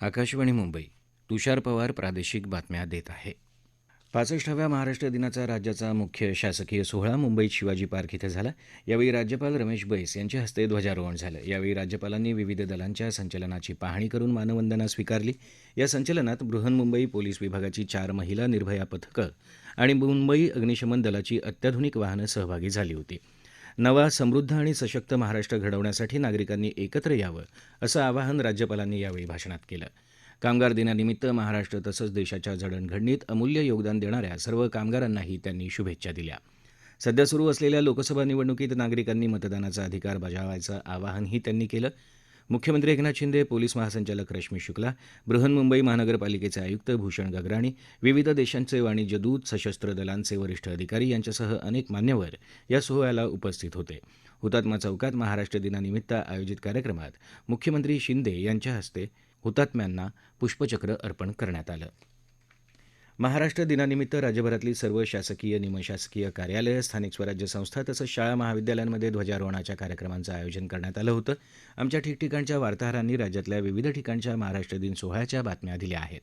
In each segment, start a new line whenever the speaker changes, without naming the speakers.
आकाशवाणी मुंबई. तुषार पवार प्रादेशिक बातम्या देत आहे. 65व्या महाराष्ट्र दिनाचा राज्याचा मुख्य शासकीय सोहळा मुंबईत शिवाजी पार्क इथं झाला. यावेळी राज्यपाल रमेश बैस यांच्या हस्ते ध्वजारोहण झालं. यावेळी राज्यपालांनी विविध दलांच्या संचलनाची पाहणी करून मानवंदना स्वीकारली. या संचलनात बृहन्मुंबई पोलीस विभागाची 4 महिला निर्भया पथकं आणि मुंबई अग्निशमन दलाची अत्याधुनिक वाहनं सहभागी झाली होती. नवा, समृद्ध आणि सशक्त महाराष्ट्र घडवण्यासाठी नागरिकांनी एकत्र यावं, असं आवाहन राज्यपालांनी यावेळी भाषणात केलं. कामगार दिनानिमित्त महाराष्ट्र तसंच देशाच्या जडणघडणीत अमूल्य योगदान देणाऱ्या सर्व कामगारांनाही त्यांनी शुभेच्छा दिल्या. सध्या सुरू असलेल्या लोकसभा निवडणुकीत नागरिकांनी मतदानाचा अधिकार बजावायचं आवाहनही त्यांनी केलं. मुख्यमंत्री एकनाथ शिंदे, पोलीस महासंचालक रश्मी शुक्ला, बृहन्मुंबई महानगरपालिकेचे आयुक्त भूषण गगराणी, विविध देशांचे वाणिज्य दूत, सशस्त्र दलांचे वरिष्ठ अधिकारी यांच्यासह अनेक मान्यवर या सोहळ्याला उपस्थित होते. हुतात्मा चौकात महाराष्ट्र दिनानिमित्त आयोजित कार्यक्रमात मुख्यमंत्री शिंदे यांच्या हस्ते हुतात्म्यांना पुष्पचक्र अर्पण करण्यात आलं. महाराष्ट्र दिनानिमित्त राज्यभरातली सर्व शासकीय, निमशासकीय कार्यालयं, स्थानिक स्वराज्य संस्था तसंच शाळा महाविद्यालयांमध्ये ध्वजारोहणाच्या कार्यक्रमांचं आयोजन करण्यात आलं होतं. आमच्या ठिकठिकाणच्या वार्ताहरांनी राज्यातल्या विविध ठिकाणच्या महाराष्ट्र दिन सोहळ्याच्या बातम्या दिल्या आहेत.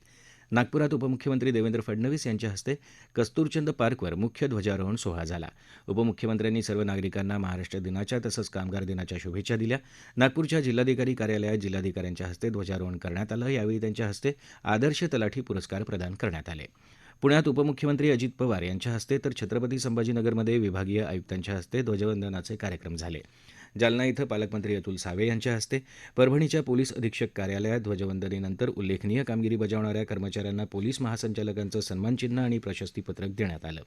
नागपुरात उपमुख्यमंत्री देवेंद्र फडणवीस यांच्या हस्ते कस्तुरचंद पार्कवर मुख्य ध्वजारोहण सोहळा झाला. उपमुख्यमंत्र्यांनी सर्व नागरिकांना महाराष्ट्र दिनाच्या तसंच कामगार दिनाच्या शुभेच्छा दिल्या. नागपूरच्या जिल्हाधिकारी कार्यालयात जिल्हाधिकाऱ्यांच्या हस्ते ध्वजारोहण करण्यात आलं. यावेळी त्यांच्या हस्ते आदर्श तलाठी पुरस्कार प्रदान करण्यात आले. पुण्यात उपमुख्यमंत्री अजित पवार यांच्या हस्ते तर छत्रपती संभाजीनगरमध्ये विभागीय आयुक्तांच्या हस्ते ध्वजवंदनाचे कार्यक्रम झाले. जालना इथं पालकमंत्री अतुल सावे यांच्या हस्ते, परभणीच्या पोलीस अधीक्षक कार्यालयात ध्वजवंदनेनंतर उल्लेखनीय कामगिरी बजावणाऱ्या कर्मचाऱ्यांना पोलीस महासंचालकांचं सन्मानचिन्ह आणि प्रशस्तीपत्रक देण्यात आलं.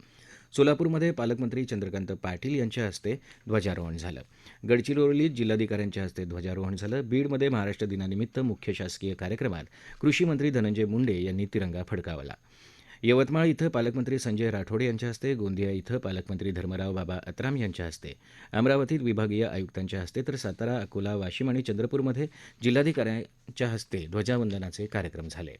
सोलापूरमध्ये पालकमंत्री चंद्रकांत पाटील यांच्या हस्ते ध्वजारोहण झालं. गडचिरोलीत जिल्हाधिकाऱ्यांच्या हस्ते ध्वजारोहण झालं. बीडमध्ये महाराष्ट्र दिनानिमित्त मुख्य शासकीय कार्यक्रमात कृषी मंत्री धनंजय मुंडे यांनी तिरंगा फडकावला. यवतमाळ इथं पालकमंत्री संजय राठोड यांच्या हस्ते, गोंदिया इथं पालकमंत्री धर्मराव बाबा अत्राम यांच्या हस्ते, अमरावतीत विभागीय आयुक्तांच्या हस्ते तर सातारा, अकोला, वाशिम आणि चंद्रपूरमध्ये जिल्हाधिकाऱ्यांच्या हस्ते ध्वजावंदनाचे कार्यक्रम झाले.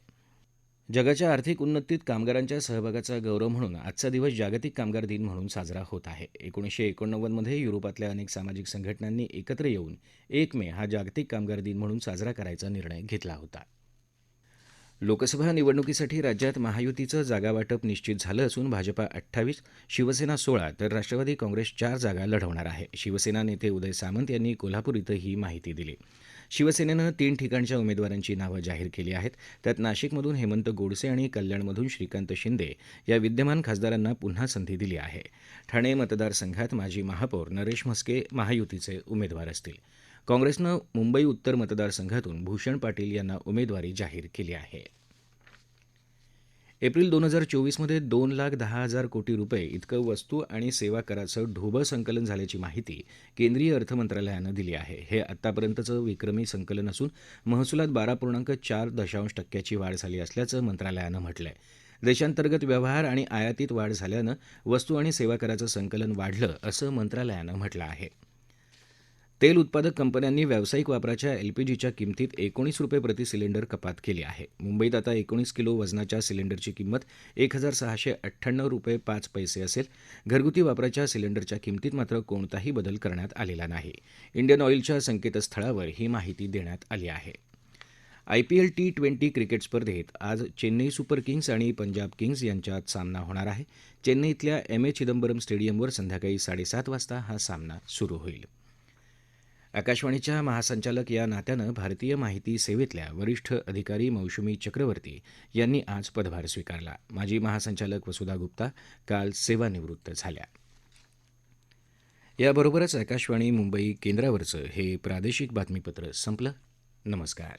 जगाच्या आर्थिक उन्नतीत कामगारांच्या सहभागाचा गौरव म्हणून आजचा दिवस जागतिक कामगार दिन म्हणून साजरा होत आहे. 1989 मध्ये युरोपातल्या अनेक सामाजिक संघटनांनी एकत्र येऊन 1 मे हा जागतिक कामगार दिन म्हणून साजरा करायचा निर्णय घेतला होता. लोकसभा निवडणुकीसाठी राज्यात महायुतीचं जागावाटप निश्चित झालं असून भाजपा 28, शिवसेना 16 तर राष्ट्रवादी काँग्रेस 4 जागा लढवणार आहे. शिवसेना नेते उदय सामंत यांनी कोल्हापूर इथं ही माहिती दिली. शिवसेनेनं 3 ठिकाणच्या उमेदवारांची नावं जाहीर केली आहेत. त्यात नाशिकमधून हेमंत गोडसे आणि कल्याणमधून श्रीकांत शिंदे या विद्यमान खासदारांना पुन्हा संधी दिली आहे. ठाणे मतदारसंघात माजी महापौर नरेश म्हस्के महायुतीचे उमेदवार असतील. काँग्रेसनं मुंबई उत्तर मतदारसंघातून भूषण पाटील यांना उमेदवारी जाहीर केली आहे. एप्रिल 2024 मध्ये 2,10,000 कोटी रुपये इतकं वस्तू आणि सेवा कराचं ढोबळ संकलन झाल्याची माहिती केंद्रीय अर्थमंत्रालयानं दिली आहे. हे आतापर्यंतचं विक्रमी संकलन असून महसुलात 12.4% वाढ झाली असल्याचं मंत्रालयानं म्हटलंय. देशांतर्गत व्यवहार आणि आयातीत वाढ झाल्यानं वस्तू आणि सेवा कराचं संकलन वाढलं असं मंत्रालयानं म्हटलं आहे. तेल उत्पादक कंपन्यांनी व्यावसायिक वापराच्या एलपीजीच्या किंमतीत 19 रुपये प्रति सिलेंडर कपात केली आहे. मुंबईत आता 19 किलो वजनाच्या सिलेंडरची किंमत 1,698 रुपये 5 पैसे असेल. घरगुती वापराच्या सिलेंडरच्या किंमतीत मात्र कोणताही बदल करण्यात आलेला नाही. इंडियन ऑइलच्या संकेतस्थळावर ही माहिती देण्यात आली आहे. आयपीएल T20 क्रिकेट स्पर्धेत आज चेन्नई सुपर किंग्स आणि पंजाब किंग्स यांच्यात सामना होणार आहे. चेन्नईतल्या एम ए चिदंबरम स्टेडियमवर संध्याकाळी 7:30 वाजता हा सामना सुरू होईल. आकाशवाणीच्या महासंचालक या नात्यानं भारतीय माहिती सेवेतल्या वरिष्ठ अधिकारी मौसुमी चक्रवर्ती यांनी आज पदभार स्वीकारला. माजी महासंचालक वसुधा गुप्ता काल सेवानिवृत्त झाल्या. याबरोबरच आकाशवाणी मुंबई केंद्रावरचं हे प्रादेशिक बातमीपत्र संपलं. नमस्कार.